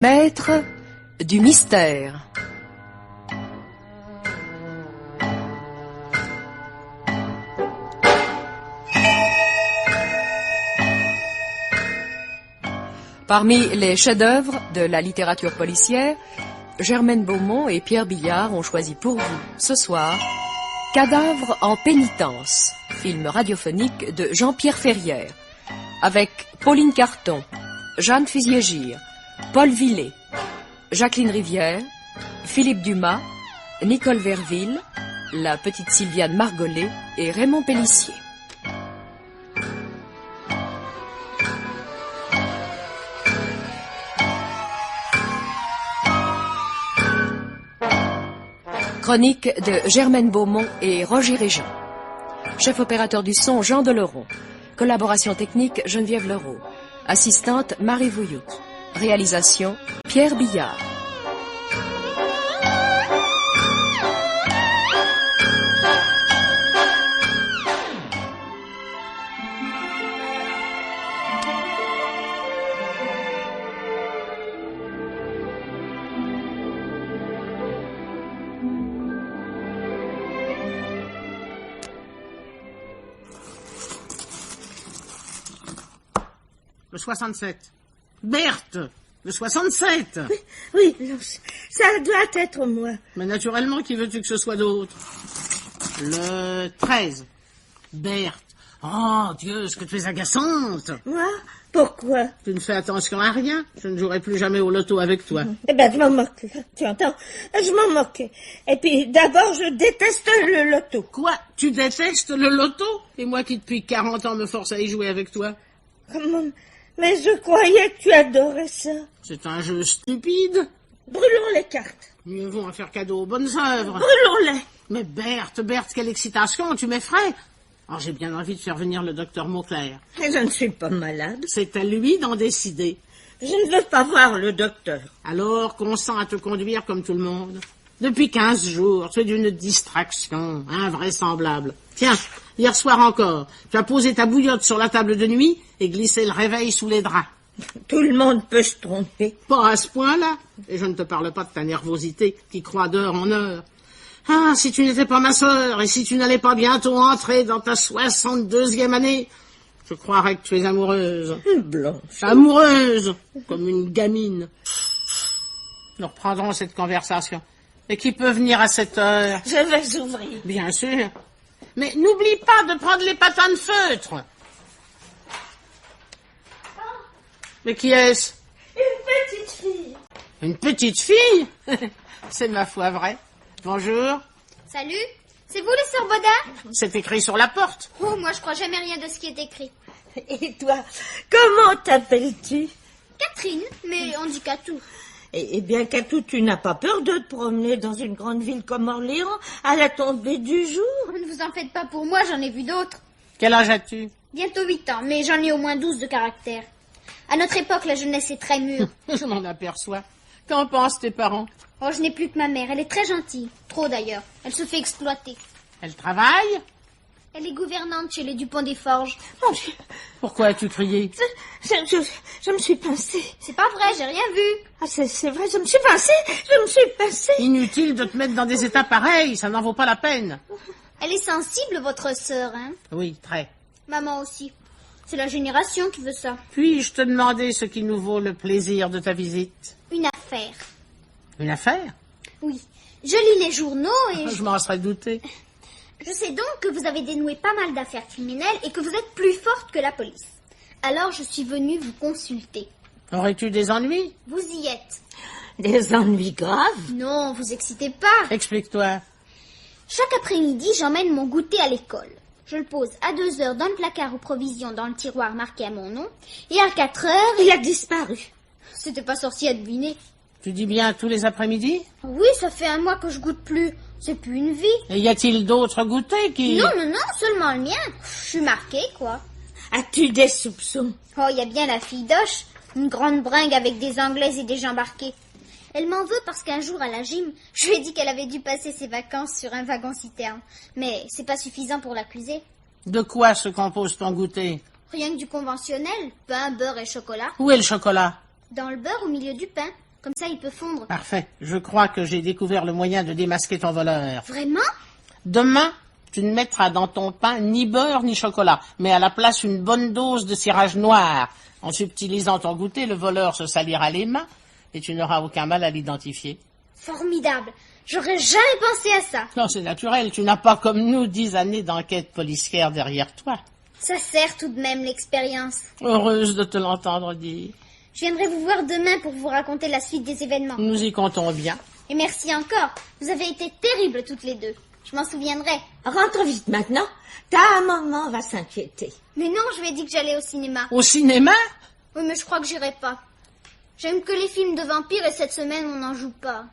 Maître du mystère. Parmi les chefs-d'œuvre de la littérature policière, Germaine Beaumont et Pierre Billard ont choisi pour vous, ce soir, Cadavre en pénitence, film radiophonique de Jean-Pierre Ferrière, avec Pauline Carton, Jeanne Fusier-Gire, Paul Villet, Jacqueline Rivière, Philippe Dumas, Nicole Verville, la petite Sylviane Margollet et Raymond Pélissier. Chronique de Germaine Beaumont et Roger Régent. Chef opérateur du son, Jean Deleron. Collaboration technique, Geneviève Leroux. Assistante, Marie Vouilloux. Réalisation, Pierre Billard. Le 67. Berthe, le 67. Oui, ça doit être moi. Mais naturellement, qui veux-tu que ce soit d'autre? Le 13. Berthe. Oh, Dieu, ce que tu es agaçante. Moi? Pourquoi? Tu ne fais attention à rien. Je ne jouerai plus jamais au loto avec toi. Eh ben, je m'en moque, là. Tu entends? Je m'en moque. Et puis, d'abord, je déteste le loto. Quoi? Tu détestes le loto? Et moi qui, depuis 40 ans, me force à y jouer avec toi? Comment? Mais je croyais que tu adorais ça. C'est un jeu stupide. Brûlons les cartes. Mieux vaut en faire cadeau aux bonnes œuvres. Brûlons-les. Mais Berthe, quelle excitation, tu m'effraies. Alors j'ai bien envie de faire venir le docteur Mauclair. Mais je ne suis pas malade. C'est à lui d'en décider. Je ne veux pas voir le docteur. Alors consens à te conduire comme tout le monde. Depuis 15 jours, tu es d'une distraction invraisemblable. Tiens, hier soir encore, tu as posé ta bouillotte sur la table de nuit et glissé le réveil sous les draps. Tout le monde peut se tromper. Pas à ce point-là. Et je ne te parle pas de ta nervosité qui croît d'heure en heure. Ah, si tu n'étais pas ma sœur et si tu n'allais pas bientôt entrer dans ta 62e année, je croirais que tu es amoureuse. Blanche. Amoureuse, comme une gamine. Nous reprendrons cette conversation. Et qui peut venir à cette heure? Je vais ouvrir. Bien sûr. Mais n'oublie pas de prendre les patins de feutre. Mais qui est-ce? Une petite fille. Une petite fille? C'est ma foi vrai. Bonjour. Salut, c'est vous les sœurs Baudin? C'est écrit sur la porte. Oh, moi je crois jamais rien de ce qui est écrit. Et toi, comment t'appelles-tu? Catherine, mais on dit Catou. Eh bien, Catou, tu n'as pas peur de te promener dans une grande ville comme Orléans à la tombée du jour? Ne vous en faites pas pour moi, j'en ai vu d'autres. Quel âge as-tu? Bientôt 8 ans, mais j'en ai au moins 12 de caractère. À notre époque, la jeunesse est très mûre. Je m'en aperçois. Qu'en pensent tes parents? Oh, je n'ai plus que ma mère, elle est très gentille. Trop d'ailleurs, elle se fait exploiter. Elle travaille? Elle est gouvernante chez les Dupont des Forges. Mon Dieu, Pourquoi as-tu crié? je me suis pincée. C'est pas vrai, j'ai rien vu. Ah, c'est vrai, je me suis pincée. Inutile de te mettre dans des états pareils, ça n'en vaut pas la peine. Elle est sensible, votre sœur, hein? Oui, très. Maman aussi. C'est la génération qui veut ça. Puis-je te demander ce qui nous vaut le plaisir de ta visite? Une affaire. Une affaire? Oui. Je lis les journaux et... Je m'en serais douté. Je sais donc que vous avez dénoué pas mal d'affaires criminelles et que vous êtes plus forte que la police. Alors je suis venue vous consulter. Aurais-tu des ennuis? Vous y êtes. Des ennuis graves? Non, vous excitez pas. Explique-toi. Chaque après-midi, j'emmène mon goûter à l'école. Je le pose à 2 heures dans le placard aux provisions dans le tiroir marqué à mon nom. Et à 4 heures... Il a disparu. C'était pas sorcier à deviner. Tu dis bien tous les après-midi? Oui, ça fait 1 mois que je goûte plus. C'est plus une vie. Et y a-t-il d'autres goûters qui... Non, seulement le mien. Je suis marquée, quoi. As-tu des soupçons? Oh, il y a bien la fille d'Oche. Une grande bringue avec des Anglaises et des gens embarqués. Elle m'en veut parce qu'un jour à la gym, je lui ai dit qu'elle avait dû passer ses vacances sur un wagon-citerne. Mais c'est pas suffisant pour l'accuser. De quoi se compose ton goûter? Rien que du conventionnel, pain, beurre et chocolat. Où est le chocolat? Dans le beurre au milieu du pain. Comme ça, il peut fondre. Parfait. Je crois que j'ai découvert le moyen de démasquer ton voleur. Vraiment? Demain, tu ne mettras dans ton pain ni beurre ni chocolat, mais à la place une bonne dose de cirage noir. En subtilisant ton goûter, le voleur se salira les mains et tu n'auras aucun mal à l'identifier. Formidable. J'aurais jamais pensé à ça. Non, c'est naturel. Tu n'as pas comme nous 10 années d'enquête policière derrière toi. Ça sert tout de même l'expérience. Heureuse de te l'entendre dire. Je viendrai vous voir demain pour vous raconter la suite des événements. Nous y comptons bien. Et merci encore. Vous avez été terribles toutes les deux. Je m'en souviendrai. Rentre vite maintenant. Ta maman va s'inquiéter. Mais non, je lui ai dit que j'allais au cinéma. Au cinéma? Oui, mais je crois que j'irai pas. J'aime que les films de vampires et cette semaine, on n'en joue pas.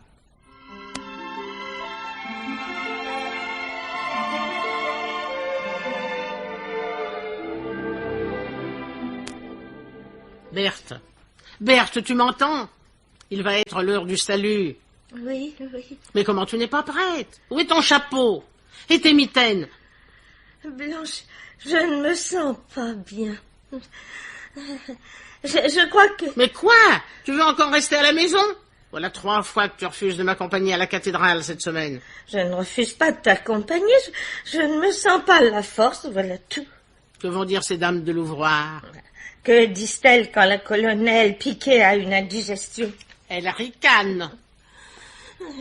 Berthe, tu m'entends? Il va être l'heure du salut. Oui, oui. Mais comment tu n'es pas prête? Où est ton chapeau? Et tes mitaines? Blanche, je ne me sens pas bien. Je crois que... Mais quoi? Tu veux encore rester à la maison? Voilà 3 fois que tu refuses de m'accompagner à la cathédrale cette semaine. Je ne refuse pas de t'accompagner. Je ne me sens pas la force, voilà tout. Que vont dire ces dames de l'ouvroir? Que disent-elles quand la colonelle Piquet a une indigestion? Elle ricane.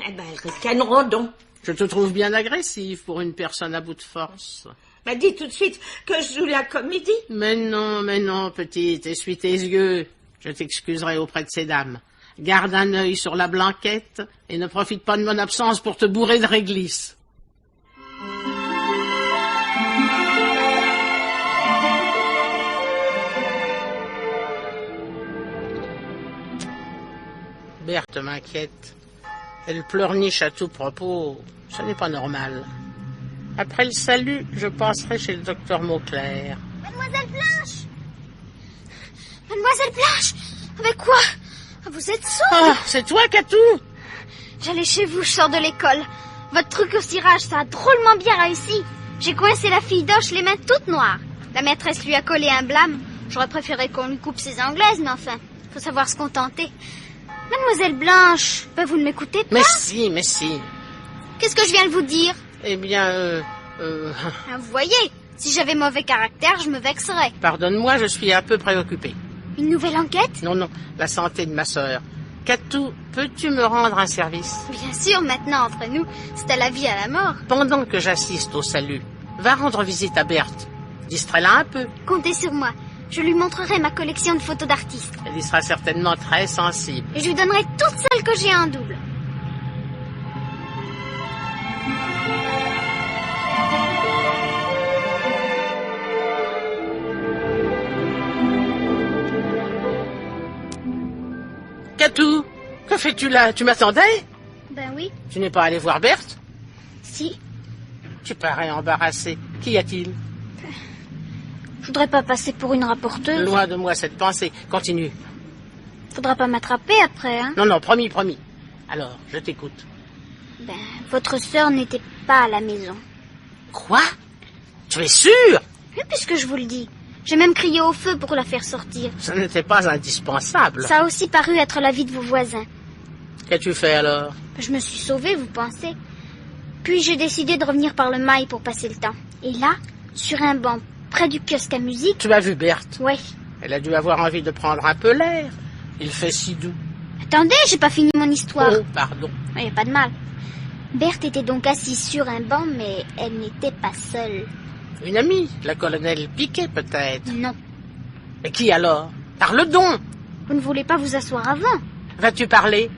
Eh ben, elles ricaneront donc. Je te trouve bien agressive pour une personne à bout de force. Bah, dis tout de suite que je joue la comédie. Mais non, petite, essuie tes yeux. Je t'excuserai auprès de ces dames. Garde un œil sur la Blanquette et ne profite pas de mon absence pour te bourrer de réglisse. Berthe m'inquiète. Elle pleurniche à tout propos. Ce n'est pas normal. Après le salut, je passerai chez le docteur Mauclair. Mademoiselle Blanche! Mademoiselle Blanche! Avec quoi? Vous êtes sourde? Ah, c'est toi, Catou? J'allais chez vous, je sors de l'école. Votre truc au cirage, ça a drôlement bien réussi. J'ai coincé la fille d'Oche les mains toutes noires. La maîtresse lui a collé un blâme. J'aurais préféré qu'on lui coupe ses anglaises, mais enfin, faut savoir se contenter. Mademoiselle Blanche, vous ne m'écoutez pas? Mais si. Qu'est-ce que je viens de vous dire? Eh bien, Vous voyez, si j'avais mauvais caractère, je me vexerais. Pardonne-moi, je suis un peu préoccupé. Une nouvelle enquête? Non, la santé de ma sœur. Catou, peux-tu me rendre un service? Bien sûr, maintenant, entre nous, c'est à la vie, à la mort. Pendant que j'assiste au salut, va rendre visite à Berthe. Distrais-la un peu. Comptez sur moi. Je lui montrerai ma collection de photos d'artistes. Elle y sera certainement très sensible. Et je lui donnerai toutes celles que j'ai en double. Catou, que fais-tu là? Tu m'attendais? Ben oui. Tu n'es pas allé voir Berthe? Si. Tu parais embarrassé. Qu'y a-t-il? Je voudrais pas passer pour une rapporteuse. Loin de moi cette pensée. Continue. Faudra pas m'attraper après, hein? Non, promis. Alors, je t'écoute. Ben, votre sœur n'était pas à la maison. Quoi? Tu es sûr? Oui, puisque je vous le dis. J'ai même crié au feu pour la faire sortir. Ce n'était pas indispensable. Ça a aussi paru être l'avis de vos voisins. Qu'as-tu fait alors? Je me suis sauvée, vous pensez? Puis j'ai décidé de revenir par le mail pour passer le temps. Et là, sur un banc, près du kiosque à musique... Tu as vu Berthe? Oui. Elle a dû avoir envie de prendre un peu l'air. Il fait si doux. Attendez, j'ai pas fini mon histoire. Oh, pardon. Il n'y a pas de mal. Berthe était donc assise sur un banc, mais elle n'était pas seule. Une amie, la colonelle Piquet peut-être. Non. Et qui alors? Parle donc. Vous ne voulez pas vous asseoir avant? Vas-tu parler?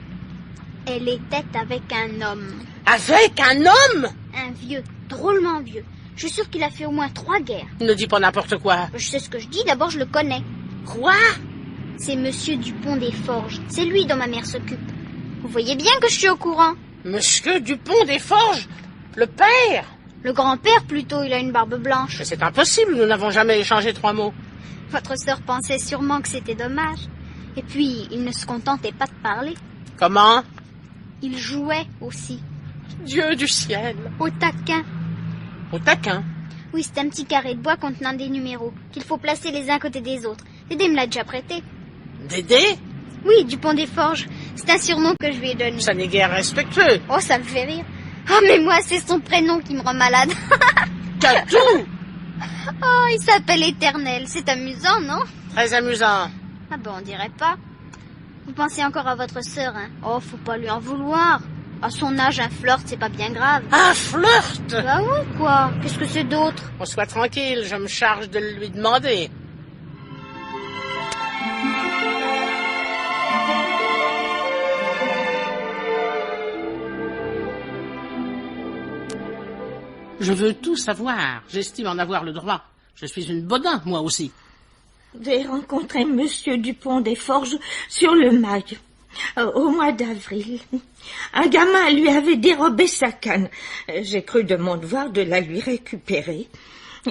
Elle était avec un homme. Avec un homme? Un vieux, drôlement vieux. Je suis sûre qu'il a fait au moins 3 guerres. Ne dis pas n'importe quoi. Je sais ce que je dis, d'abord je le connais. Quoi? C'est Monsieur Dupont des Forges. C'est lui dont ma mère s'occupe. Vous voyez bien que je suis au courant. Monsieur Dupont des Forges? Le père? Le grand-père plutôt, il a une barbe blanche. Mais c'est impossible, nous n'avons jamais échangé 3 mots. Votre sœur pensait sûrement que c'était dommage. Et puis, il ne se contentait pas de parler. Comment? Il jouait aussi. Dieu du ciel. Au taquin. Au taquin? Oui, c'est un petit carré de bois contenant des numéros, qu'il faut placer les uns à côté des autres. Dédé me l'a déjà prêté. Dédé? Oui, Dupont des Forges. C'est un surnom que je lui ai donné. Ça n'est guère respectueux. Oh, ça me fait rire. Oh, mais moi, c'est son prénom qui me rend malade. Catou! Oh, il s'appelle Éternel. C'est amusant, non? Très amusant. Ah ben, on dirait pas. Vous pensez encore à votre sœur, hein? Oh, faut pas lui en vouloir. À son âge, un flirt, c'est pas bien grave. Un flirt! Bah ouais, quoi? Qu'est-ce que c'est d'autre? On soit tranquille, je me charge de lui demander. Je veux tout savoir. J'estime en avoir le droit. Je suis une bodin, moi aussi. J'ai rencontré Monsieur Dupont des Forges sur le Mail, au mois d'avril. Un gamin lui avait dérobé sa canne. J'ai cru de mon devoir de la lui récupérer.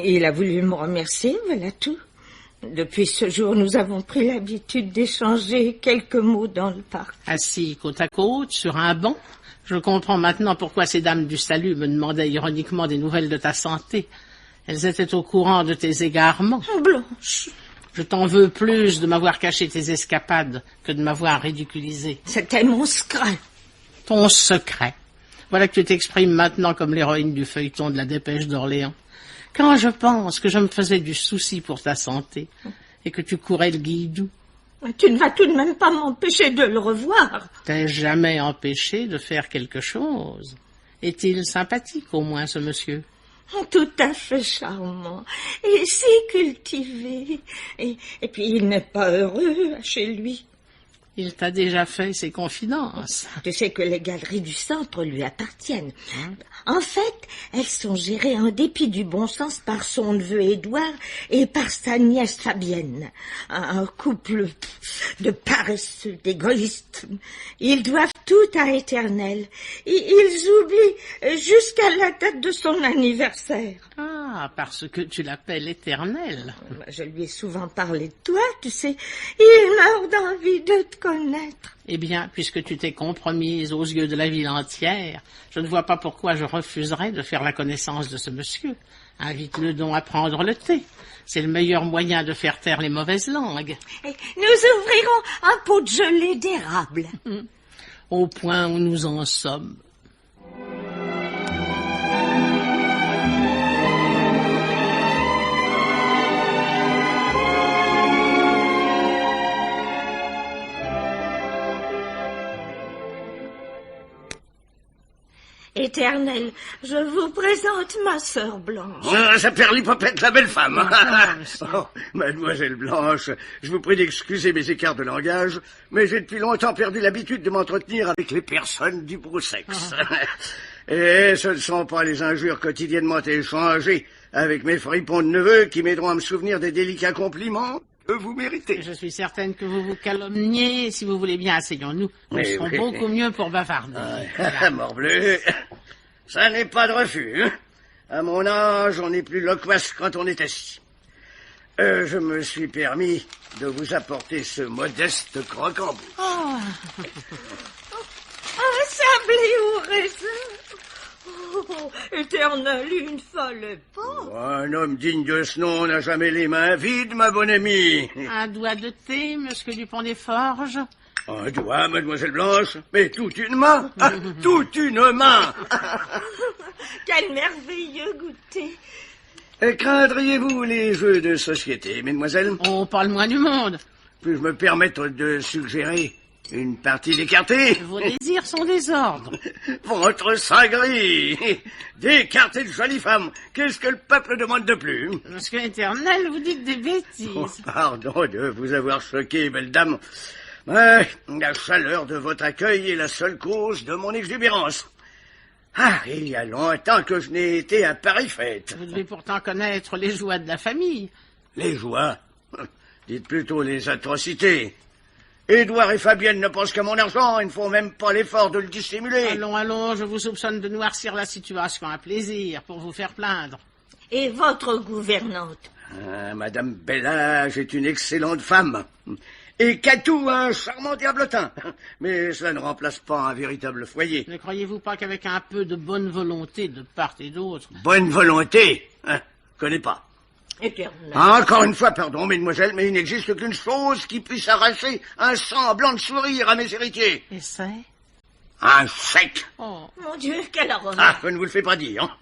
Il a voulu me remercier, voilà tout. Depuis ce jour, nous avons pris l'habitude d'échanger quelques mots dans le parc. Assis côte à côte, sur un banc, je comprends maintenant pourquoi ces dames du salut me demandaient ironiquement des nouvelles de ta santé. Elles étaient au courant de tes égarements. Blanche, Je t'en veux plus de m'avoir caché tes escapades que de m'avoir ridiculisé. c'était mon secret. Ton secret. Voilà que tu t'exprimes maintenant comme l'héroïne du feuilleton de la Dépêche d'Orléans. Quand je pense que je me faisais du souci pour ta santé et que tu courais le guidou, Tu ne vas tout de même pas m'empêcher de le revoir. t'es jamais empêché de faire quelque chose. Est-il sympathique au moins ce monsieur? Tout à fait charmant et si cultivé. Et puis il n'est pas heureux chez lui. Il t'a déjà fait ses confidences. Tu sais que les galeries du centre lui appartiennent. En fait, elles sont gérées en dépit du bon sens par son neveu Édouard et par sa nièce Fabienne. Un couple de paresseux, d'égoïstes. Ils doivent tout à Éternel. Ils oublient jusqu'à la date de son anniversaire. Ah, parce que tu l'appelles Éternel. Je lui ai souvent parlé de toi, tu sais. Il meurt d'envie de te connaître. Eh bien, puisque tu t'es compromise aux yeux de la ville entière, je ne vois pas pourquoi je refuserais de faire la connaissance de ce monsieur. Invite-le donc à prendre le thé. C'est le meilleur moyen de faire taire les mauvaises langues. Et nous ouvrirons un pot de gelée d'érable. Au point où nous en sommes. Éternel, je vous présente ma sœur Blanche. Ah, ça perd l'hypopète, la belle femme. monsieur. Oh, mademoiselle Blanche, je vous prie d'excuser mes écarts de langage, mais j'ai depuis longtemps perdu l'habitude de m'entretenir avec les personnes du beau sexe. Et ce ne sont pas les injures quotidiennement échangées avec mes fripons de neveux qui m'aideront à me souvenir des délicats compliments que vous méritez. Je suis certaine que vous vous calomniez. Si vous voulez bien, asseyons-nous. Nous Oui, serons oui. beaucoup mieux pour bavarder. Morbleu, ça n'est pas de refus. Hein. À mon âge, on n'est plus loquace quand on est assis. Je me suis permis de vous apporter ce modeste croquembouche. Un sablé au raisin. Oh, Éternel, une folle pauvre. Un homme digne de ce nom n'a jamais les mains vides, ma bonne amie. Un doigt de thé, monsieur Dupont des Forges. Un doigt, mademoiselle Blanche, mais toute une main, toute une main. Quel merveilleux goûter. Craindriez-vous les jeux de société, mesdemoiselles? Oh, pas le moins du monde. Puis-je me permettre de suggérer une partie d'écarté? Vos désirs sont des ordres. Votre sang gris! D'écarter de jolies femmes, qu'est-ce que le peuple demande de plus? Monsieur Éternel, vous dites des bêtises. Oh, pardon de vous avoir choqué, belle dame. Mais la chaleur de votre accueil est la seule cause de mon exubérance. Ah, il y a longtemps que je n'ai été à pareille fête. Vous devez pourtant connaître les joies de la famille. Les joies? Dites plutôt les atrocités. Édouard et Fabienne ne pensent qu'à mon argent, ils ne font même pas l'effort de le dissimuler. Allons, allons, je vous soupçonne de noircir la situation à plaisir pour vous faire plaindre. Et votre gouvernante? Ah, Madame Bellage est une excellente femme. Et Catou, un charmant diablotin. Mais cela ne remplace pas un véritable foyer. Ne croyez-vous pas qu'avec un peu de bonne volonté de part et d'autre... Bonne volonté, hein, connais pas. Éternel. Encore une fois, pardon, mesdemoiselles, mais il n'existe qu'une chose qui puisse arracher un semblant de sourire à mes héritiers. Et c'est? Un chèque. Oh. Mon Dieu, quelle horreur. Ah, je ne vous le fais pas dire.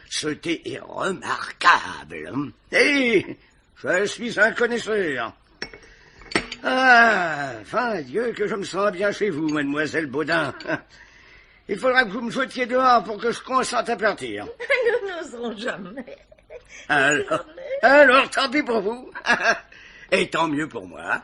Ce thé est remarquable. Et je suis un connaisseur. Ah, fin Dieu, que je me sens bien chez vous, mademoiselle Baudin. Il faudra que vous me jetiez dehors pour que je consente à partir. Nous n'oserons jamais. Alors, tant pis pour vous. Et tant mieux pour moi.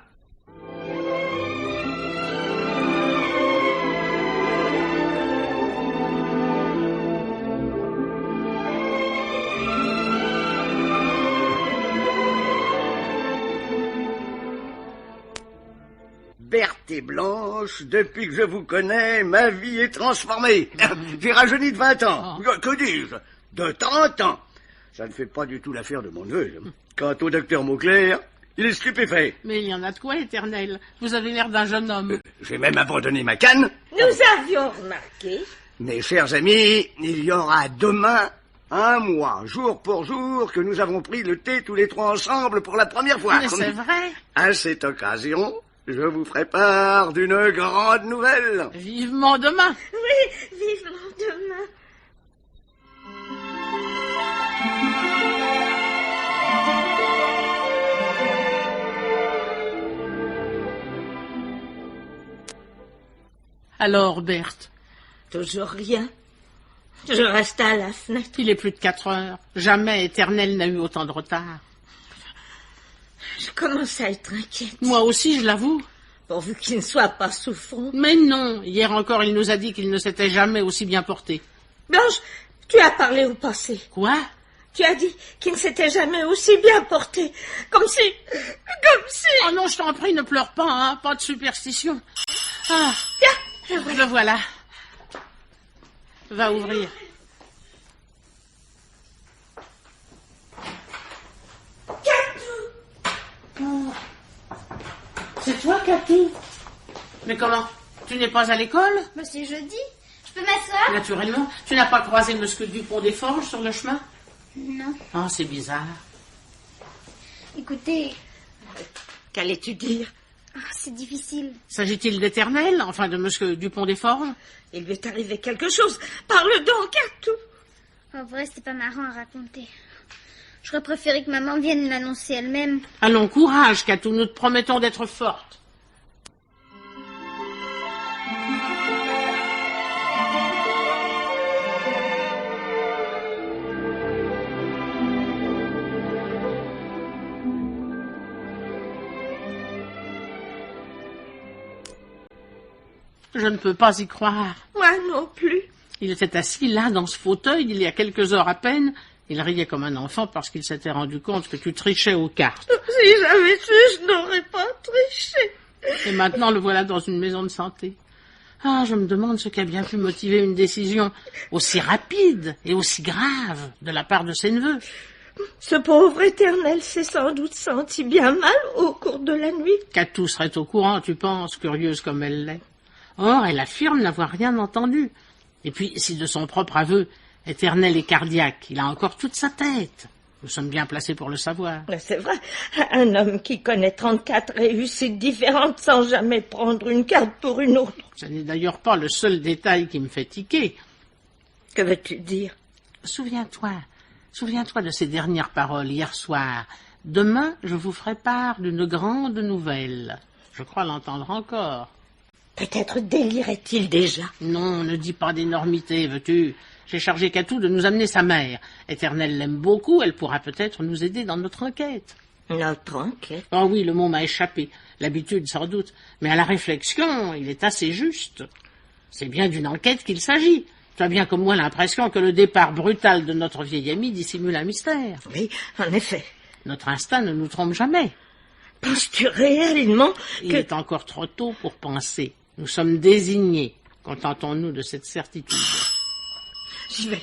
Berthe et Blanche, depuis que je vous connais, ma vie est transformée. J'ai rajeuni de 20 ans. Que dis-je? De 30 ans. Ça ne fait pas du tout l'affaire de mon neveu. Quant au docteur Mauclair, il est stupéfait. Mais il y en a de quoi, Éternel. Vous avez l'air d'un jeune homme. J'ai même abandonné ma canne. Nous avions remarqué. Mes chers amis, il y aura demain un mois, jour pour jour, que nous avons pris le thé tous les trois ensemble pour la première fois. Mais c'est vrai. À cette occasion, je vous ferai part d'une grande nouvelle. Vivement demain. Oui, vivement demain. Alors, Berthe, Toujours rien. Je reste à la fenêtre. il est plus de 4 heures. Jamais Éternel n'a eu autant de retard. Je commence à être inquiète. Moi aussi, je l'avoue. Pourvu qu'il ne soit pas souffrant. Mais non, hier encore, il nous a dit qu'il ne s'était jamais aussi bien porté. Blanche, tu as parlé au passé. Quoi? Tu as dit qu'il ne s'était jamais aussi bien porté. Comme si... Oh non, je t'en prie, ne pleure pas, hein. Pas de superstition. Ah, Tiens, le voilà. Va ouvrir. C'est toi, Catou? Mais comment? Tu n'es pas à l'école? Mais c'est jeudi. Je peux m'asseoir? Naturellement. Tu n'as pas croisé Monsieur Dupont-des-Forges sur le chemin? Non. Oh, c'est bizarre. Écoutez, qu'allais-tu dire? c'est difficile. S'agit-il d'Éternel, enfin de Monsieur Dupont-des-Forges? Il lui est arrivé quelque chose. Parle donc à tout. En vrai, c'est pas marrant à raconter. J'aurais préféré que maman vienne l'annoncer elle-même. Allons, courage, Catou, nous te promettons d'être forte. Je ne peux pas y croire. Moi non plus. Il était assis là, dans ce fauteuil, il y a quelques heures à peine. Il riait comme un enfant parce qu'il s'était rendu compte que tu trichais aux cartes. Si j'avais su, je n'aurais pas triché. Et maintenant, le voilà dans une maison de santé. Ah, je me demande ce qui a bien pu motiver une décision aussi rapide et aussi grave de la part de ses neveux. Ce pauvre Éternel s'est sans doute senti bien mal au cours de la nuit. Catou serait au courant, tu penses, curieuse comme elle l'est. Or, elle affirme n'avoir rien entendu. Et puis, si de son propre aveu, Éternel est cardiaque, il a encore toute sa tête. Nous sommes bien placés pour le savoir. C'est vrai, un homme qui connaît 34 réussites différentes sans jamais prendre une carte pour une autre. Ce n'est d'ailleurs pas le seul détail qui me fait tiquer. Que veux-tu dire? Souviens-toi de ces dernières paroles hier soir. Demain, je vous ferai part d'une grande nouvelle. Je crois l'entendre encore. Peut-être délirait-il déjà. Non, ne dis pas d'énormité, veux-tu? J'ai chargé Catou de nous amener sa mère. Éternel l'aime beaucoup, elle pourra peut-être nous aider dans notre enquête. Notre enquête? Oh oui, le mot m'a échappé. L'habitude, sans doute. Mais à la réflexion, il est assez juste. C'est bien d'une enquête qu'il s'agit. Tu as bien comme moi l'impression que le départ brutal de notre vieil ami dissimule un mystère. Oui, en effet. Notre instinct ne nous trompe jamais. Penses-tu réellement Il que... est encore trop tôt pour penser. Nous sommes désignés. Contentons-nous de cette certitude. J'y vais.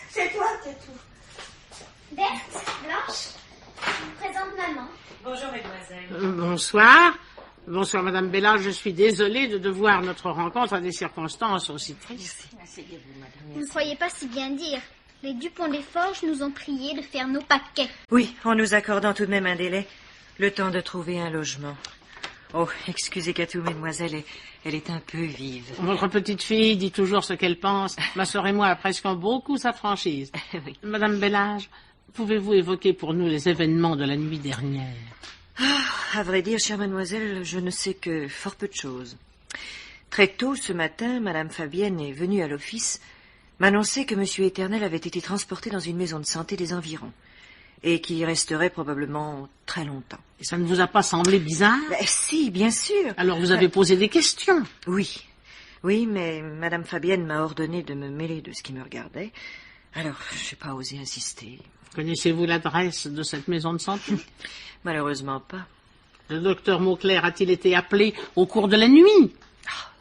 C'est toi, Catou. Berthe, Blanche, je vous présente maman. Bonjour, mademoiselle. Bonsoir. Bonsoir, Madame Bella. Je suis désolée de devoir notre rencontre à des circonstances aussi tristes. Vous ne croyez pas si bien dire. Les Dupont des Forges nous ont priés de faire nos paquets. Oui, en nous accordant tout de même un délai, le temps de trouver un logement. Oh, excusez Catou, mademoiselle, elle est un peu vive. Votre petite fille dit toujours ce qu'elle pense. Ma sœur et moi apprécions beaucoup sa franchise. Oui. Madame Bellage, pouvez-vous évoquer pour nous les événements de la nuit dernière? À vrai dire, chère mademoiselle, je ne sais que fort peu de choses. Très tôt ce matin, madame Fabienne est venue à l'office m'annoncer que monsieur Éternel avait été transporté dans une maison de santé des environs et qu'il y resterait probablement très longtemps. Et ça ne vous a pas semblé bizarre? Si, bien sûr. Alors vous avez posé des questions? Oui, mais madame Fabienne m'a ordonné de me mêler de ce qui me regardait. Alors, je n'ai pas osé insister. Connaissez-vous l'adresse de cette maison de santé? Malheureusement pas. Le docteur Mauclair a-t-il été appelé au cours de la nuit?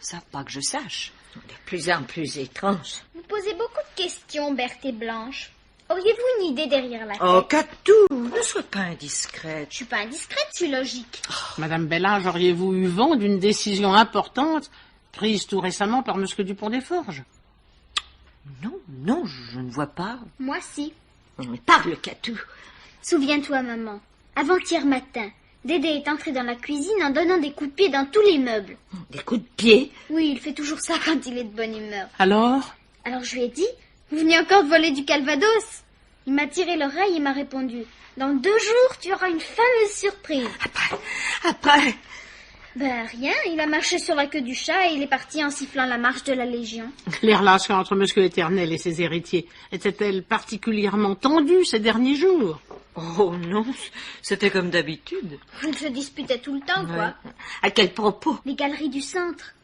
Ça, pas que je sache. De plus en plus étrange. Vous posez beaucoup de questions, Berthe et Blanche. Auriez-vous une idée derrière la tête? Oh, Catou, ne sois pas indiscrète. Je suis pas indiscrète, je suis logique. Madame Bellage, auriez-vous eu vent d'une décision importante prise tout récemment par monsieur Dupont des Forges? Non, je ne vois pas. Moi, si. Mais parle, Catou. Souviens-toi, maman. Avant-hier matin, Dédé est entré dans la cuisine en donnant des coups de pied dans tous les meubles. Des coups de pied? Oui, il fait toujours ça quand il est de bonne humeur. Alors? Alors je lui ai dit, vous venez encore de voler du Calvados? Il m'a tiré l'oreille et m'a répondu, dans 2 jours, tu auras une fameuse surprise. Après? Ben rien, il a marché sur la queue du chat et il est parti en sifflant la marche de la Légion. Les relations entre monsieur Éternel et ses héritiers étaient-elles particulièrement tendues ces derniers jours? Oh non, c'était comme d'habitude. Ils se disputaient tout le temps, quoi. À quel propos? Les galeries du centre.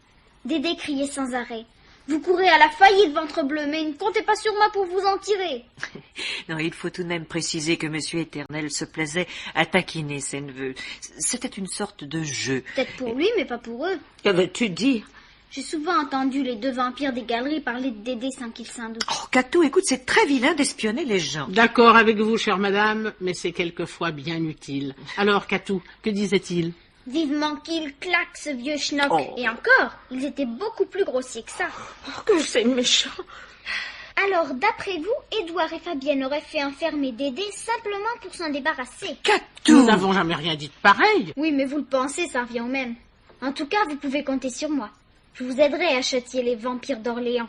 Dédé criait sans arrêt. Vous courez à la faillite, ventre bleu, mais ne comptez pas sur moi pour vous en tirer. Non, il faut tout de même préciser que monsieur Éternel se plaisait à taquiner ses neveux. C'était une sorte de jeu. Peut-être pour lui, mais pas pour eux. Que veux-tu dire? J'ai souvent entendu les 2 vampires des galeries parler de Dédé sans qu'ils s'en doutent. Oh, Catou, écoute, c'est très vilain d'espionner les gens. D'accord avec vous, chère madame, mais c'est quelquefois bien utile. Alors, Catou, que disait-il? Vivement qu'il claque, ce vieux schnock. Oh. Et encore, ils étaient beaucoup plus grossiers que ça. Oh, que c'est méchant. Alors, d'après vous, Édouard et Fabienne auraient fait enfermer Dédé simplement pour s'en débarrasser. Nous n'avons jamais rien dit de pareil. Oui, mais vous le pensez, ça revient au même. En tout cas, vous pouvez compter sur moi. Je vous aiderai à châtier les vampires d'Orléans.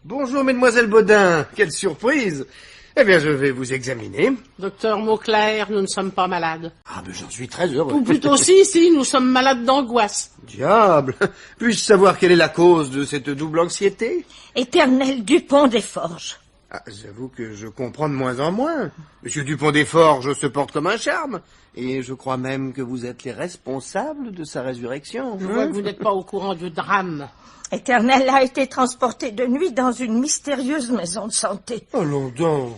Bonjour, mesdemoiselles Baudin. Quelle surprise. Eh bien, je vais vous examiner. Docteur Mauclair, nous ne sommes pas malades. Ah, mais j'en suis très heureux. Ou plutôt si, nous sommes malades d'angoisse. Diable. Puis-je savoir quelle est la cause de cette double anxiété? Éternel Dupont des Forges. Ah, j'avoue que je comprends de moins en moins. Monsieur Dupont des Forges se porte comme un charme. Et je crois même que vous êtes les responsables de sa résurrection. Je vois que vous n'êtes pas au courant du drame. Éternel a été transporté de nuit dans une mystérieuse maison de santé. Allons donc.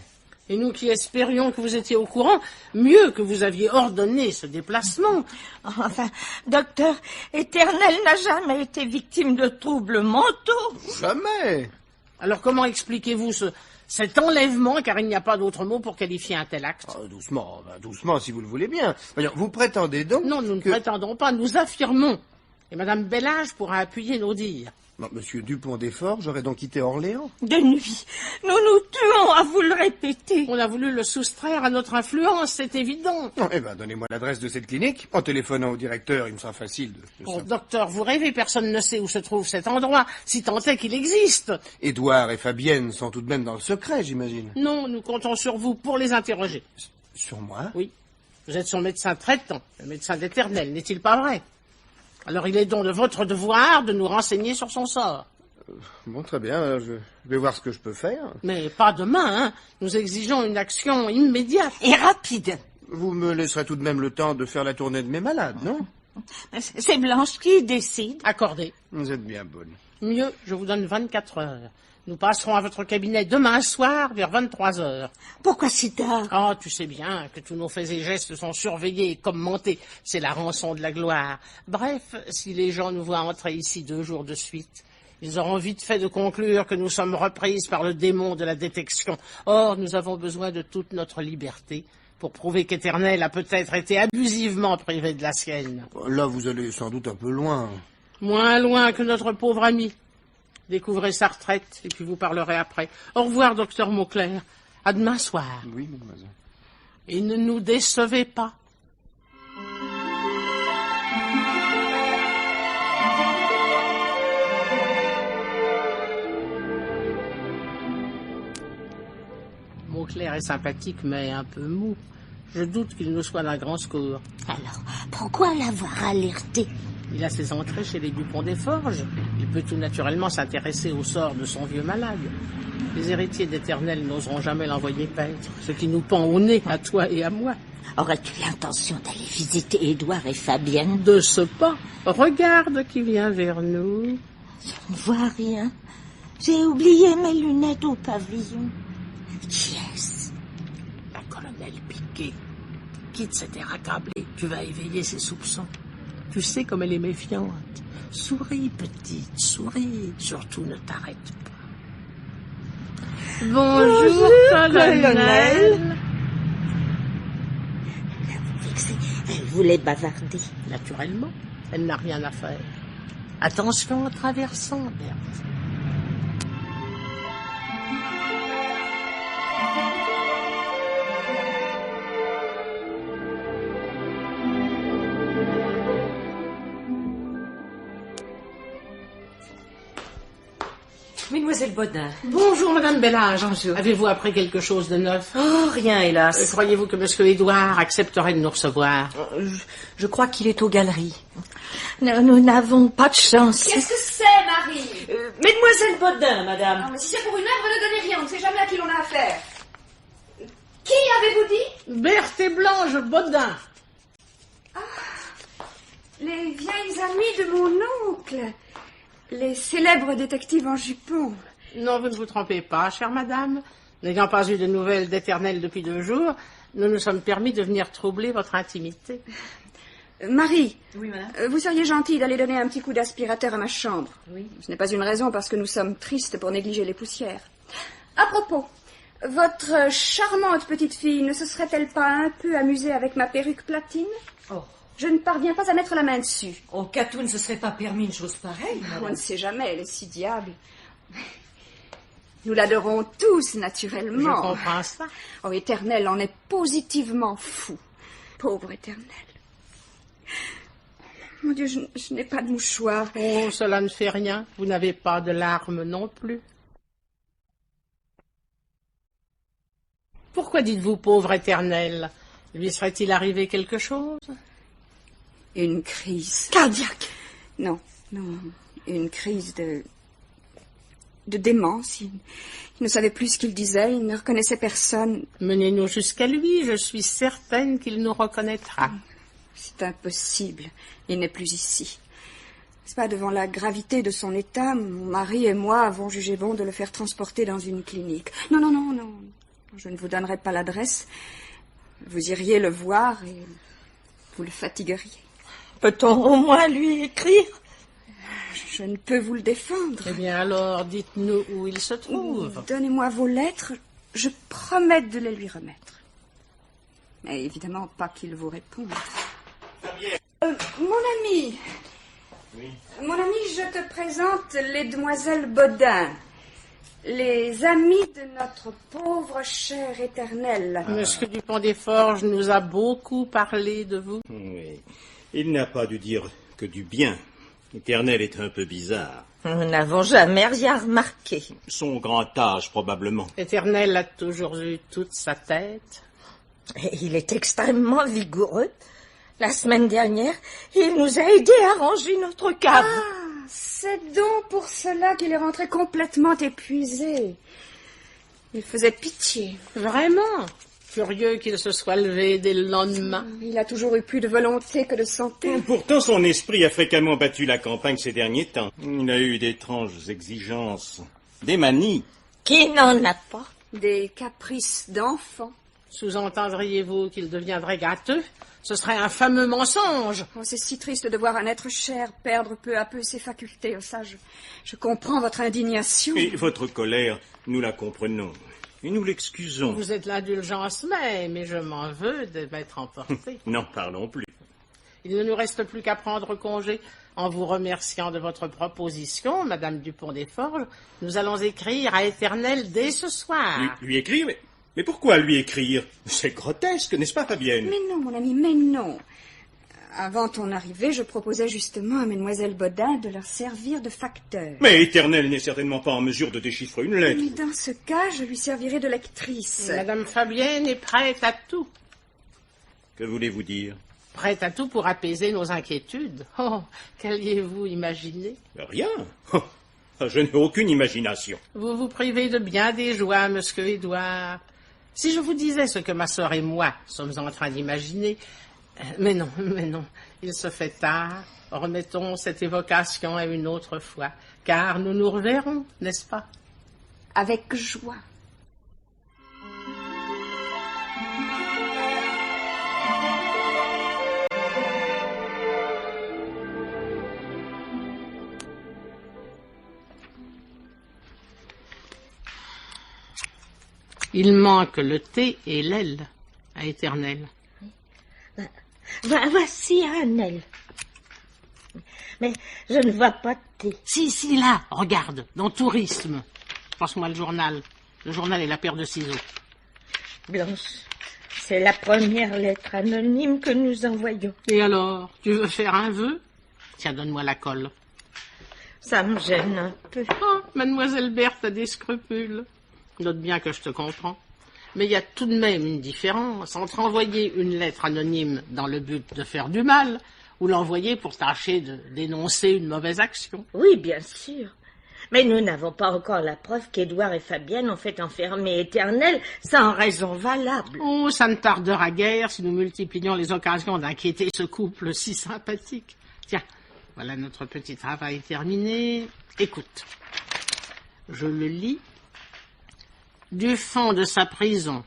Et nous qui espérions que vous étiez au courant, mieux que vous aviez ordonné ce déplacement. Enfin, docteur, Éternel n'a jamais été victime de troubles mentaux. Jamais. Alors comment expliquez-vous cet enlèvement, car il n'y a pas d'autre mot pour qualifier un tel acte? Ah, doucement, si vous le voulez bien. Voyons, vous prétendez donc Non, nous ne que... prétendons pas, nous affirmons. Et Madame Bellage pourra appuyer nos dires. Non, monsieur Dupont des Forges aurait donc quitté Orléans? De nuit, nous nous tuons à vous le répéter. On a voulu le soustraire à notre influence, c'est évident. Non, eh ben, donnez-moi l'adresse de cette clinique. En téléphonant au directeur, il me sera facile de Oh, savoir. docteur, vous rêvez, personne ne sait où se trouve cet endroit, si tant est qu'il existe. Édouard et Fabienne sont tout de même dans le secret, j'imagine. Non, nous comptons sur vous pour les interroger. Sur moi? Oui, vous êtes son médecin traitant, le médecin d'Éternel, n'est-il pas vrai? Alors il est donc de votre devoir de nous renseigner sur son sort. Bon, très bien, alors je vais voir ce que je peux faire. Mais pas demain, hein. Nous exigeons une action immédiate. Et rapide. Vous me laisserez tout de même le temps de faire la tournée de mes malades, non? C'est Blanche qui décide. Accordé. Vous êtes bien bonne. Mieux, je vous donne 24 heures. Nous passerons à votre cabinet demain soir vers 23h. Pourquoi si tard? Oh, tu sais bien que tous nos faits et gestes sont surveillés et commentés. C'est la rançon de la gloire. Bref, si les gens nous voient entrer ici 2 jours de suite, ils auront vite fait de conclure que nous sommes reprises par le démon de la détection. Or, nous avons besoin de toute notre liberté pour prouver qu'Éternel a peut-être été abusivement privé de la sienne. Là, vous allez sans doute un peu loin. Moins loin que notre pauvre ami. Découvrez sa retraite et puis vous parlerez après. Au revoir, docteur Mauclair. À demain soir. Oui, mademoiselle. Et ne nous décevez pas. Mauclair est sympathique, mais un peu mou. Je doute qu'il nous soit d'un grand secours. Alors, pourquoi l'avoir alerté? Il a ses entrées chez les Dupont des Forges. Il peut tout naturellement s'intéresser au sort de son vieux malade. Les héritiers d'Éternel n'oseront jamais l'envoyer paître, ce qui nous pend au nez, à toi et à moi. Aurais-tu l'intention d'aller visiter Édouard et Fabienne? De ce pas, regarde qui vient vers nous. Je ne vois rien. J'ai oublié mes lunettes au pavillon. Qui est-ce? La colonelle Piquet. Quitte cet air accablé, tu vas éveiller ses soupçons. Tu sais comme elle est méfiante. Souris, petite, souris. Surtout ne t'arrête pas. Bonjour, colonel. Elle voulait bavarder. Naturellement, elle n'a rien à faire. Attention en traversant, Berthe. Mesdemoiselles Bodin. Bonjour, Madame Bellage. Bonjour. Avez-vous appris quelque chose de neuf? Oh, rien, hélas. Croyez-vous que Monsieur Édouard accepterait de nous recevoir? Je crois qu'il est aux galeries. Nous n'avons pas de chance. Qu'est-ce que c'est, Marie? Mesdemoiselles Bodin, madame. Non, mais si c'est pour une œuvre, ne donnez rien. On ne sait jamais à qui l'on a affaire. Qui avez-vous dit? Berthe et Blanche Bodin. Les vieilles amies de mon oncle. Les célèbres détectives en jupon. Non, vous ne vous trompez pas, chère madame. N'ayant pas eu de nouvelles d'Éternel depuis 2 jours, nous nous sommes permis de venir troubler votre intimité. Marie. Oui, madame. Vous seriez gentille d'aller donner un petit coup d'aspirateur à ma chambre. Oui. Ce n'est pas une raison parce que nous sommes tristes pour négliger les poussières. À propos, votre charmante petite fille ne se serait-elle pas un peu amusée avec ma perruque platine? Oh. Je ne parviens pas à mettre la main dessus. Au Catou ne se serait pas permis une chose pareille, On madame. ne sait jamais, elle est si diable. Nous l'adorons tous, Je naturellement. comprends ça. Oh, Éternel en est positivement fou. Pauvre Éternel. Mon Dieu, je n'ai pas de mouchoir. Oh, cela ne fait rien. Vous n'avez pas de larmes non plus. Pourquoi dites-vous pauvre Éternel? Lui serait-il arrivé quelque chose? Une crise. Cardiaque. Non, une crise de démence. Il ne savait plus ce qu'il disait, il ne reconnaissait personne. Menez-nous jusqu'à lui, je suis certaine qu'il nous reconnaîtra. C'est impossible, il n'est plus ici. C'est pas devant la gravité de son état, mon mari et moi avons jugé bon de le faire transporter dans une clinique. Non, je ne vous donnerai pas l'adresse. Vous iriez le voir et vous le fatigueriez. Peut-on au moins lui écrire? Je ne peux vous le défendre. Eh bien alors, dites-nous où il se trouve. Donnez-moi vos lettres, je promets de les lui remettre. Mais évidemment pas qu'il vous réponde. Mon ami. Oui. Mon ami, je te présente les demoiselles Bodin. Les amis de notre pauvre cher Éternel. Monsieur Dupont des Forges nous a beaucoup parlé de vous. Oui. Il n'a pas dû dire que du bien. Éternel est un peu bizarre. Nous n'avons jamais rien remarqué. Son grand âge, probablement. Éternel a toujours eu toute sa tête. Et il est extrêmement vigoureux. La semaine dernière, il nous a aidés à ranger notre cave. C'est donc pour cela qu'il est rentré complètement épuisé. Il faisait pitié. Vraiment? Curieux qu'il se soit levé dès le lendemain. Il a toujours eu plus de volonté que de santé. Pourtant, son esprit a fréquemment battu la campagne ces derniers temps. Il a eu d'étranges exigences. Des manies. Qui n'en a pas? Des caprices d'enfant. Sous-entendriez-vous qu'il deviendrait gâteux? Ce serait un fameux mensonge. Oh, c'est si triste de voir un être cher perdre peu à peu ses facultés. Oh, ça, je comprends votre indignation. Et votre colère, nous la comprenons. Et nous l'excusons. Vous êtes l'indulgence même, et je m'en veux de m'être emporté. N'en parlons plus. Il ne nous reste plus qu'à prendre congé. En vous remerciant de votre proposition, Madame Dupont-des-Forges, nous allons écrire à Éternel dès ce soir. Lui écrire? Mais pourquoi lui écrire? C'est grotesque, n'est-ce pas, Fabienne? Mais non, mon ami, mais non. Avant ton arrivée, je proposais justement à Mademoiselle Bodin de leur servir de facteur. Mais Éternel n'est certainement pas en mesure de déchiffrer une lettre. Mais dans ce cas, je lui servirai de lectrice. Madame Fabienne est prête à tout. Que voulez-vous dire? Prête à tout pour apaiser nos inquiétudes. Oh, qu'alliez-vous imaginer? Rien. Oh, je n'ai aucune imagination. Vous vous privez de bien des joies, monsieur Édouard. Si je vous disais ce que ma sœur et moi sommes en train d'imaginer... Mais non, il se fait tard. Remettons cette évocation à une autre fois, car nous nous reverrons, n'est-ce pas? Avec joie. Il manque le thé et l'aile à Éternel. Voici Annelle. Mais je ne vois pas de thé. Si, là, regarde, dans Tourisme. Passe-moi le journal. Le journal est la paire de ciseaux. Blanche, c'est la première lettre anonyme que nous envoyons. Et alors, tu veux faire un vœu? Tiens, donne-moi la colle. Ça me gêne un peu. Oh, Mademoiselle Berthe a des scrupules. Note bien que je te comprends. Mais il y a tout de même une différence entre envoyer une lettre anonyme dans le but de faire du mal ou l'envoyer pour tâcher de dénoncer une mauvaise action. Oui, bien sûr. Mais nous n'avons pas encore la preuve qu'Édouard et Fabienne ont fait enfermer Éternel sans raison valable. Oh, ça ne tardera guère si nous multiplions les occasions d'inquiéter ce couple si sympathique. Tiens, voilà notre petit travail terminé. Écoute, je le lis. Du fond de sa prison,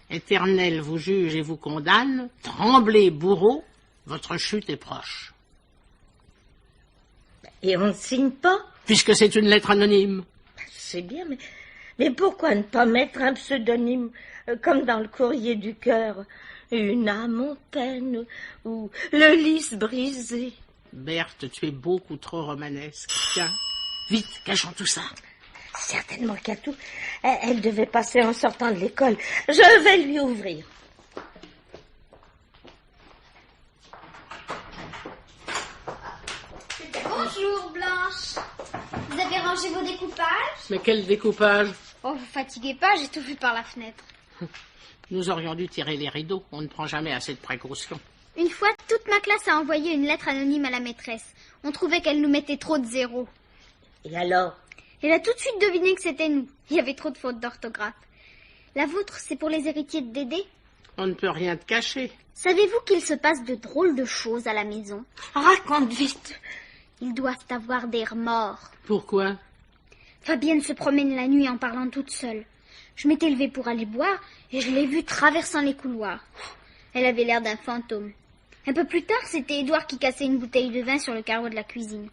Éternel vous juge et vous condamne. Tremblez, bourreau, votre chute est proche. Et on ne signe pas? Puisque c'est une lettre anonyme. C'est bien, mais pourquoi ne pas mettre un pseudonyme, comme dans le courrier du cœur? Une âme en peine, ou le lys brisé. Berthe, tu es beaucoup trop romanesque. Tiens, vite, cachons tout ça. Certainement qu'à tout. Elle devait passer en sortant de l'école. Je vais lui ouvrir. Bonjour, Blanche. Vous avez rangé vos découpages? Mais quel découpage? Oh, vous fatiguez pas, j'ai tout vu par la fenêtre. Nous aurions dû tirer les rideaux. On ne prend jamais assez de précautions. Une fois, toute ma classe a envoyé une lettre anonyme à la maîtresse. On trouvait qu'elle nous mettait trop de zéros. Et alors? Elle a tout de suite deviné que c'était nous. Il y avait trop de fautes d'orthographe. La vôtre, c'est pour les héritiers de Dédé? On ne peut rien te cacher. Savez-vous qu'il se passe de drôles de choses à la maison? Raconte vite. Ils doivent avoir des remords. Pourquoi? Fabienne se promène la nuit en parlant toute seule. Je m'étais levée pour aller boire et je l'ai vue traversant les couloirs. Elle avait l'air d'un fantôme. Un peu plus tard, c'était Édouard qui cassait une bouteille de vin sur le carreau de la cuisine.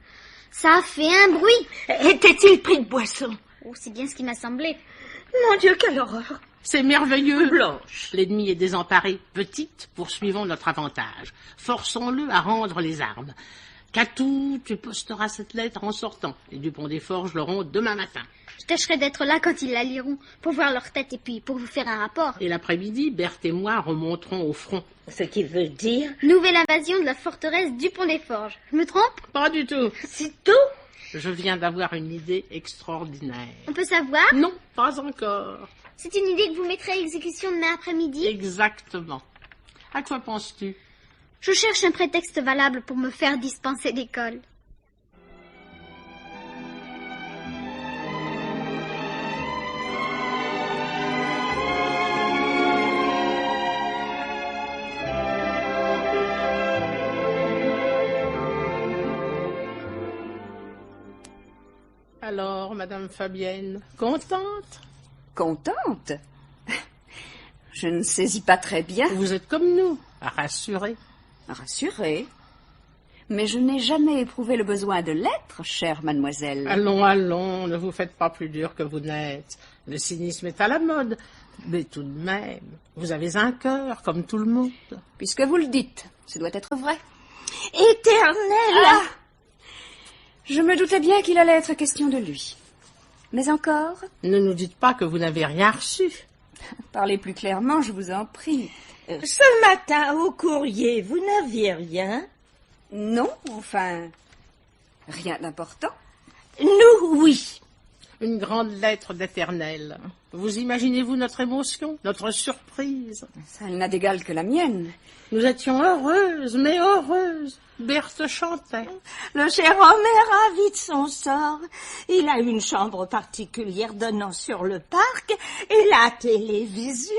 Ça a fait un bruit. Était-il pris de boisson? Oh, c'est bien ce qui m'a semblé. Mon Dieu, quelle horreur. C'est merveilleux. Blanche. L'ennemi est désemparé. Petite, poursuivons notre avantage. Forçons-le à rendre les armes. Catou, tu posteras cette lettre en sortant. Les Dupont-des-Forges l'auront demain matin. Je tâcherai d'être là quand ils la liront, pour voir leur tête et puis pour vous faire un rapport. Et l'après-midi, Berthe et moi remonterons au front. Ce qui veut dire? Nouvelle invasion de la forteresse Dupont-des-Forges. Je me trompe? Pas du tout. C'est tout? Je viens d'avoir une idée extraordinaire. On peut savoir? Non, pas encore. C'est une idée que vous mettrez à exécution demain après-midi? Exactement. À quoi penses-tu? Je cherche un prétexte valable pour me faire dispenser d'école. Alors, Madame Fabienne, contente? Contente? Je ne saisis pas très bien. Vous êtes comme nous, rassurée. Rassurée. Mais je n'ai jamais éprouvé le besoin de l'être, chère mademoiselle. Allons, allons, ne vous faites pas plus dur que vous n'êtes. Le cynisme est à la mode. Mais tout de même, vous avez un cœur, comme tout le monde. Puisque vous le dites, ce doit être vrai. Éternel! Ah! Je me doutais bien qu'il allait être question de lui. Mais encore? Ne nous dites pas que vous n'avez rien reçu. Parlez plus clairement, je vous en prie. Ce matin, au courrier, vous n'aviez rien? Non, enfin, rien d'important. Nous, oui. Une grande lettre d'Éternel. Vous imaginez-vous notre émotion, notre surprise? Ça, elle n'a d'égal que la mienne. Nous étions heureuses, mais heureuses. Berthe chantait. Le cher homme est ravi de son sort. Il a une chambre particulière donnant sur le parc et la télévision.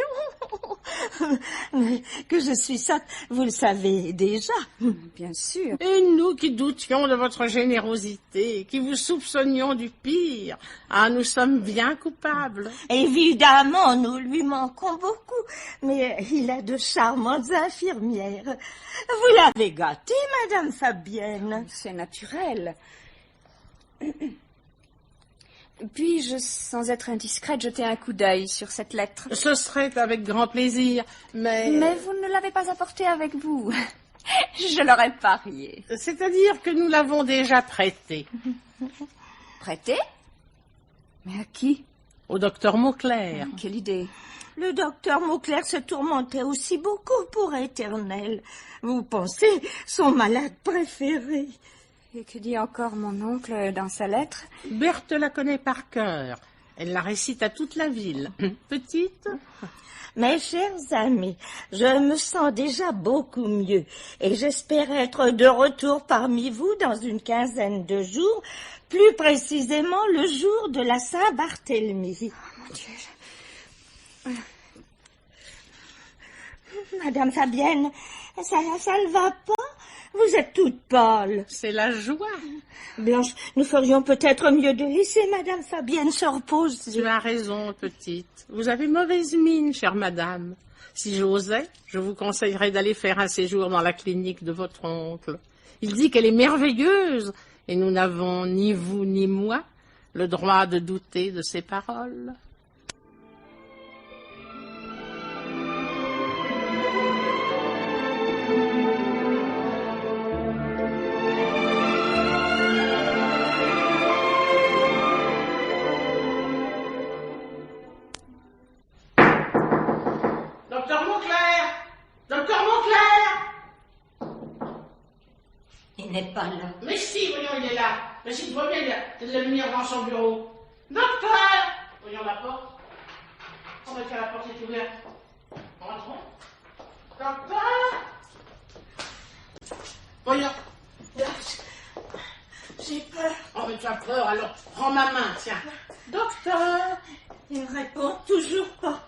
Mais que je suis sotte, vous le savez déjà. Bien sûr. Et nous qui doutions de votre générosité, qui vous soupçonnions du pire, ah, nous sommes bien coupables. Évidemment, nous lui manquons beaucoup, mais il a de charmantes infirmières. Vous l'avez gâté, Madame Fabienne. C'est naturel. Puis-je, sans être indiscrète, jeter un coup d'œil sur cette lettre? Ce serait avec grand plaisir, mais... Mais vous ne l'avez pas apportée avec vous. Je l'aurais parié. C'est-à-dire que nous l'avons déjà prêtée. Prêtée? Mais à qui? Au docteur Mauclair. Quelle idée. Le docteur Mauclair se tourmentait aussi beaucoup pour Éternel. Vous pensez, son malade préféré. Et que dit encore mon oncle dans sa lettre? Berthe la connaît par cœur. Elle la récite à toute la ville. Petite? Mes chers amis, je me sens déjà beaucoup mieux et j'espère être de retour parmi vous dans une quinzaine de jours, plus précisément le jour de la Saint-Barthélemy. Oh, mon Dieu. Madame Fabienne, ça ne va pas? Vous êtes toute pâle. C'est la joie. Blanche, nous ferions peut-être mieux de laisser Madame Fabienne se reposer. Tu as raison, petite. Vous avez mauvaise mine, chère madame. Si j'osais, je vous conseillerais d'aller faire un séjour dans la clinique de votre oncle. Il dit qu'elle est merveilleuse, et nous n'avons, ni vous ni moi, le droit de douter de ses paroles. Docteur Mauclair! Docteur Mauclair! Il n'est pas là. Mais si, voyons, il est là. Mais s'il faut bien, il y a de la lumière dans son bureau. Docteur! Voyons la porte. On va dire la porte est ouverte. Entrons. Docteur! Voyons. J'ai peur. Oh, mais tu as peur, alors prends ma main, tiens. Docteur! Il ne répond toujours pas.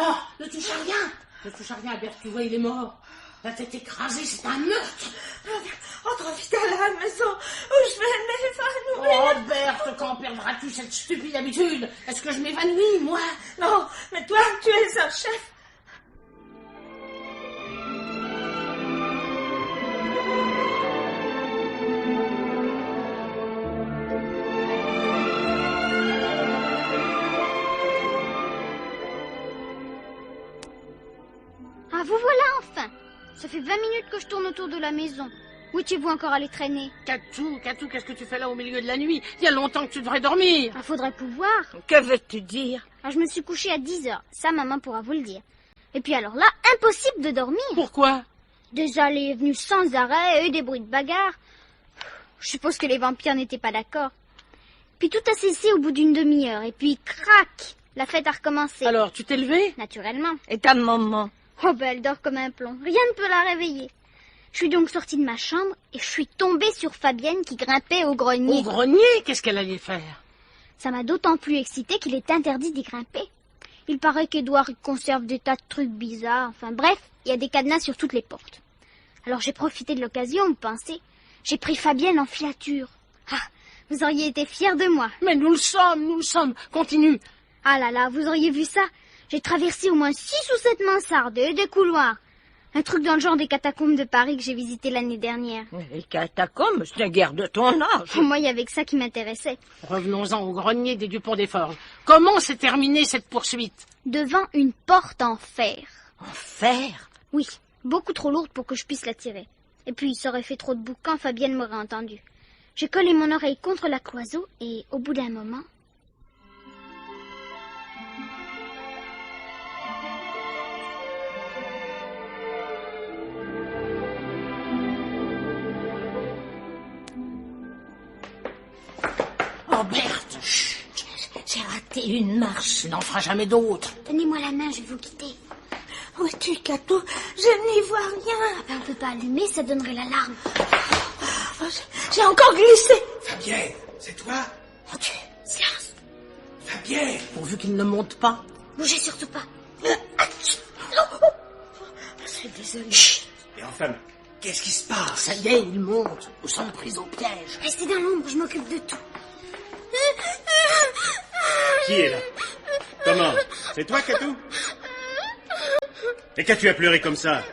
Oh, ne touche à rien. Ne touche à rien, Berthe, tu vois, il est mort. La tête écrasée, c'est un meurtre. Entre vite à la maison où je vais m'évanouir. Oh, Berthe, quand perdras-tu cette stupide habitude? Est-ce que je m'évanouis, moi? Non, mais toi, tu es un chef. Ah, vous voilà enfin. Ça fait 20 minutes que je tourne autour de la maison. Où étiez-vous encore allé traîner? Catou, qu'est-ce que tu fais là au milieu de la nuit? Il y a longtemps que tu devrais dormir. Ah, faudrait pouvoir. Que veux-tu dire? Ah, je me suis couchée à 10 heures. Ça, maman pourra vous le dire. Et puis alors là, impossible de dormir. Pourquoi? Des allées et venues sans arrêt et des bruits de bagarre. Je suppose que les vampires n'étaient pas d'accord. Puis tout a cessé au bout d'une demi-heure. Et puis, crac, la fête a recommencé. Alors, tu t'es levé? Naturellement. Et ta maman? Oh ben, elle dort comme un plomb. Rien ne peut la réveiller. Je suis donc sortie de ma chambre et je suis tombée sur Fabienne qui grimpait au grenier. Au grenier? Qu'est-ce qu'elle allait faire? Ça m'a d'autant plus excitée qu'il est interdit d'y grimper. Il paraît qu'Édouard conserve des tas de trucs bizarres. Enfin bref, il y a des cadenas sur toutes les portes. Alors j'ai profité de l'occasion, vous pensez. J'ai pris Fabienne en filature. Ah, vous auriez été fiers de moi. Mais nous le sommes. Continue. Ah là là, vous auriez vu ça? J'ai traversé au moins 6 ou 7 mansardes et des couloirs. Un truc dans le genre des catacombes de Paris que j'ai visité l'année dernière. Les catacombes, c'est la guerre de ton âge. Moi, il y avait que ça qui m'intéressait. Revenons-en au grenier des Dupont des Forges. Comment s'est terminée cette poursuite? Devant une porte en fer. En fer? Oui, beaucoup trop lourde pour que je puisse la tirer. Et puis, ça aurait fait trop de boucan, Fabienne m'aurait entendu. J'ai collé mon oreille contre la cloison et, au bout d'un moment... Oh, Berthe, chut. J'ai raté une marche. Tu n'en feras jamais d'autres. Tenez-moi la main, je vais vous quitter. Où es-tu, Cato? Je n'y vois rien. Ah ben, on peut pas allumer, ça donnerait l'alarme. J'ai encore glissé. Fabienne, c'est toi? Mon Dieu. Silence. Fabienne! Pourvu qu'il ne monte pas. Bougez surtout pas. C'est désolé. Et enfin, qu'est-ce qui se passe? Ça y est, il monte. Nous sommes pris au piège. Restez dans l'ombre, je m'occupe de tout. Qui est là? Comment? C'est toi, Catou? Et qu'as-tu à pleurer comme ça?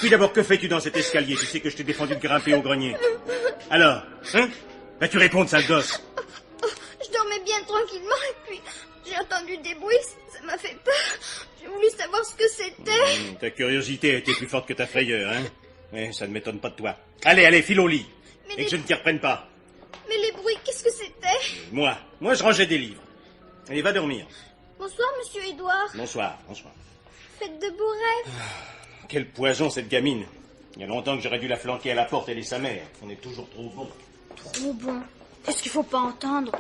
Puis d'abord, que fais-tu dans cet escalier? Tu sais que je t'ai défendu de grimper au grenier. Alors, hein? Vas-tu répondre, sale gosse? Je dormais bien tranquillement et puis j'ai entendu des bruits, ça m'a fait peur. J'ai voulu savoir ce que c'était. Ta curiosité a été plus forte que ta frayeur, hein? Mais ça ne m'étonne pas de toi. Allez, file au lit. Mais Et que je ne t'y reprenne pas. Mais les bruits, qu'est-ce que c'était? Moi, je rangeais des livres. Allez, va dormir. Bonsoir, monsieur Édouard. Bonsoir. Faites de beaux rêves. Quel poison, cette gamine. Il y a longtemps que j'aurais dû la flanquer à la porte, elle et sa mère. On est toujours trop bon. Trop bon. Est-ce qu'il faut pas entendre?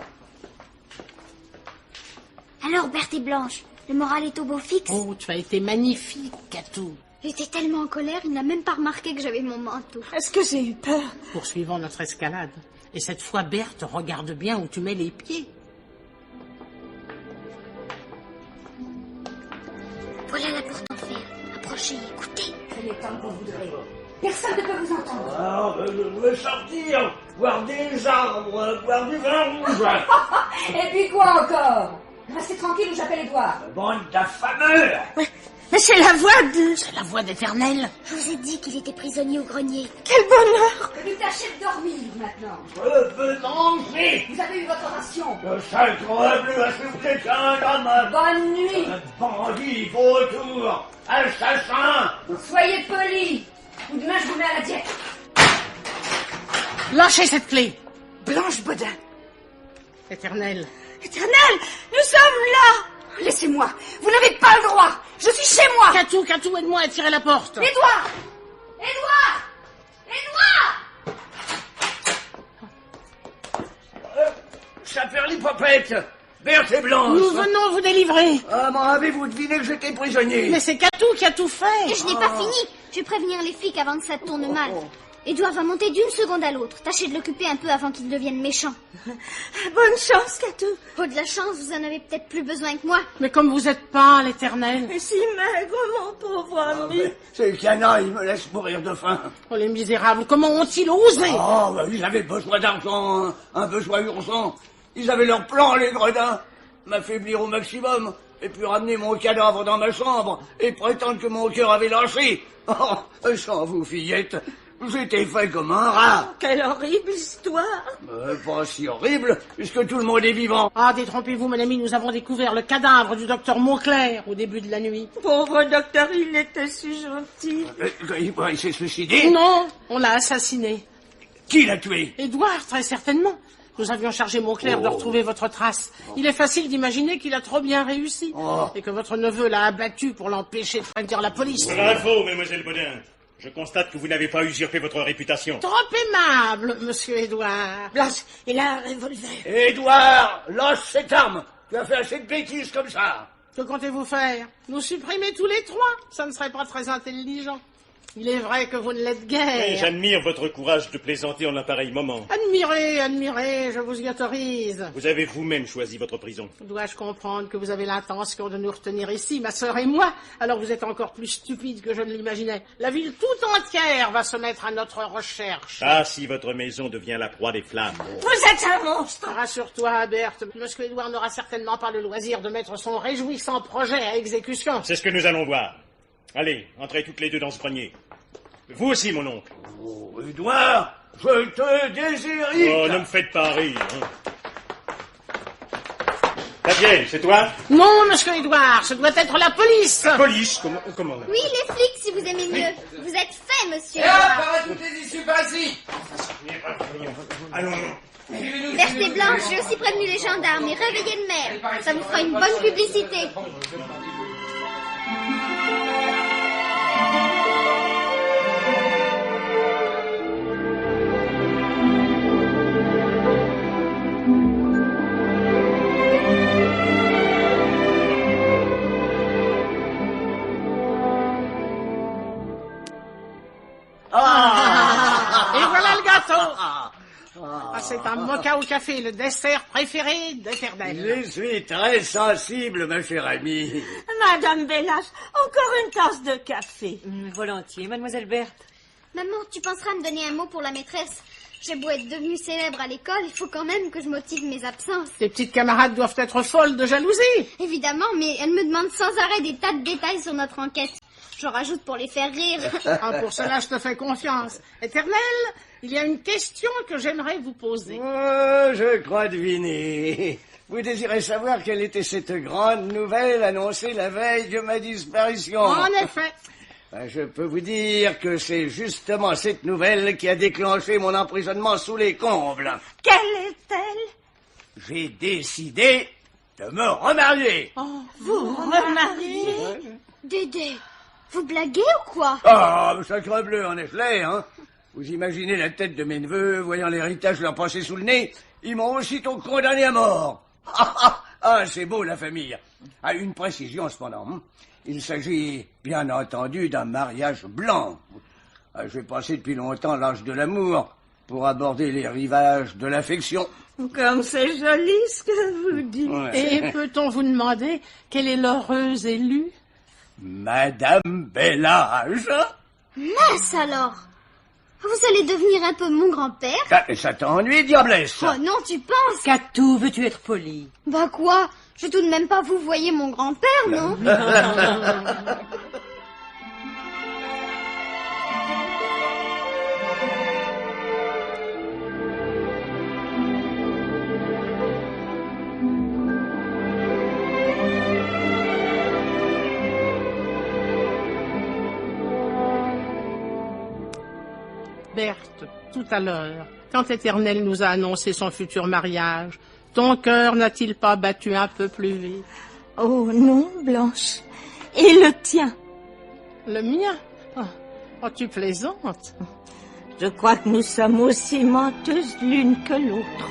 Alors, Berthe et Blanche, le moral est au beau fixe? Oh, tu as été magnifique, Catou. Il était tellement en colère, il n'a même pas remarqué que j'avais mon manteau. Est-ce que j'ai eu peur? Poursuivons notre escalade. Et cette fois, Berthe, regarde bien où tu mets les pieds. Voilà la porte en fer. Approchez, écoutez. Prenez le temps que vous voudrez. Personne ne peut vous entendre. Ah, je veux sortir, boire des arbres, boire du vin rouge. Et puis quoi encore? Restez tranquille ou j'appelle Édouard. Bande d'affameurs. Mais c'est la voix de... C'est la voix d'Éternel. Je vous ai dit qu'il était prisonnier au grenier. Quel bonheur! Que nous tâchez de dormir maintenant. Je veux manger. Vous avez eu votre ration. Le sacre bleu a soufflé qu'un homme. Bonne nuit. Un bandit vautour, assassin. Soyez polis. Ou demain je vous mets à la diète. Lâchez cette clé. Blanche Bodin. Éternel. Éternel, nous sommes là! Laissez-moi. Vous n'avez pas le droit. Je suis chez moi. Catou, aide-moi à tirer la porte. Édouard. Saperlipopette, Berthe et Blanche. Nous venons vous délivrer. Ah, m'en avez-vous deviné que j'étais prisonnier? Mais c'est Catou qui a tout fait. Et je n'ai pas fini. Je vais prévenir les flics avant que ça tourne mal. Édouard va monter d'une seconde à l'autre. Tâchez de l'occuper un peu avant qu'il devienne méchant. Bonne chance, Catou. Oh, de la chance, vous en avez peut-être plus besoin que moi. Mais comme vous êtes pâle, Éternel. Et si maigre, mon pauvre ami. Ces canailles me laissent mourir de faim. Oh, les misérables, comment ont-ils osé? Oh, bah, ils avaient besoin d'argent, hein, un besoin urgent. Ils avaient leur plan, les gredins. M'affaiblir au maximum, et puis ramener mon cadavre dans ma chambre, et prétendre que mon cœur avait lâché. Oh, sans vous, fillette, j'étais fait comme un rat. Quelle horrible histoire. Pas si horrible, puisque tout le monde est vivant. Ah, détrompez-vous, mon ami, nous avons découvert le cadavre du docteur Mauclair au début de la nuit. Pauvre docteur, il était si gentil. Il s'est suicidé? Non, on l'a assassiné. Qui l'a tué? Édouard, très certainement. Nous avions chargé Mauclair de retrouver votre trace. Il est facile d'imaginer qu'il a trop bien réussi. Et que votre neveu l'a abattu pour l'empêcher de prévenir la police. C'est faux, mademoiselle Bodin. Je constate que vous n'avez pas usurpé votre réputation. Trop aimable, monsieur Édouard. Blanche, il a un revolver. Édouard, lâche cette arme. Tu as fait assez de bêtises comme ça. Que comptez-vous faire? Nous supprimer tous les trois? Ça ne serait pas très intelligent. Il est vrai que vous ne l'êtes Et guère. j'admire votre courage de plaisanter en un pareil moment. Admirez, je vous y autorise. Vous avez vous-même choisi votre prison. Dois-je comprendre que vous avez l'intention de nous retenir ici, ma sœur et moi? Alors vous êtes encore plus stupide que je ne l'imaginais. La ville tout entière va se mettre à notre recherche. Ah, si votre maison devient la proie des flammes. Vous êtes un monstre. Rassure-toi, Berthe. Monsieur Édouard n'aura certainement pas le loisir de mettre son réjouissant projet à exécution. C'est ce que nous allons voir. Allez, entrez toutes les deux dans ce grenier. Vous aussi, mon oncle. Oh, Édouard, je te déshérite. Oh, ne me faites pas rire. Hein. Fabienne, c'est toi? Non, monsieur Édouard, ce doit être la police. Police? Comment Oui, les flics, si vous aimez mieux. Vous êtes fait, monsieur Et hop, Édouard. arrête toutes les issues par ici. Allons. Berthe et Blanche, j'ai aussi prévenu les gendarmes et réveillé le maire. Ça vous fera une bonne publicité. Et voilà le gâteau. Ah, c'est un mocha au café, le dessert préféré d'Éternel. Je suis très sensible, ma chère amie. Madame Bellas, encore une tasse de café. Volontiers, mademoiselle Berthe. Maman, tu penseras à me donner un mot pour la maîtresse. J'ai beau être devenue célèbre à l'école, il faut quand même que je motive mes absences. Tes petites camarades doivent être folles de jalousie. Évidemment, mais elle me demande sans arrêt des tas de détails sur notre enquête. J'en rajoute pour les faire rire. Ah, pour cela, je te fais confiance. Éternel, il y a une question que j'aimerais vous poser. Oh, je crois deviner. Vous désirez savoir quelle était cette grande nouvelle annoncée la veille de ma disparition. En effet. Je peux vous dire que c'est justement cette nouvelle qui a déclenché mon emprisonnement sous les combles. Quelle est-elle? J'ai décidé de me remarier. Vous remariez? Dédé, vous blaguez ou quoi? Ah, sacre bleu, en effet, hein. Vous imaginez la tête de mes neveux, voyant l'héritage leur passer sous le nez, ils m'ont aussitôt condamné à mort. Ah, c'est beau, la famille. Ah, une précision, cependant. Hein. Il s'agit, bien entendu, d'un mariage blanc. Ah, j'ai passé depuis longtemps l'âge de l'amour pour aborder les rivages de l'affection. Comme c'est joli ce que vous dites. Ouais. Et peut-on vous demander quelle est l'heureuse élue? Madame Bellage. Mince alors. Vous allez devenir un peu mon grand-père? Ça t'ennuie, diablesse? Oh non, tu penses? Catou, veux-tu être poli? Bah quoi? Je vais tout de même pas vous voyez mon grand-père, non? Berthe, tout à l'heure, quand Éternel nous a annoncé son futur mariage, ton cœur n'a-t-il pas battu un peu plus vite? Oh non, Blanche. Et le tien? Le mien? Oh, tu plaisantes. Je crois que nous sommes aussi menteuses l'une que l'autre.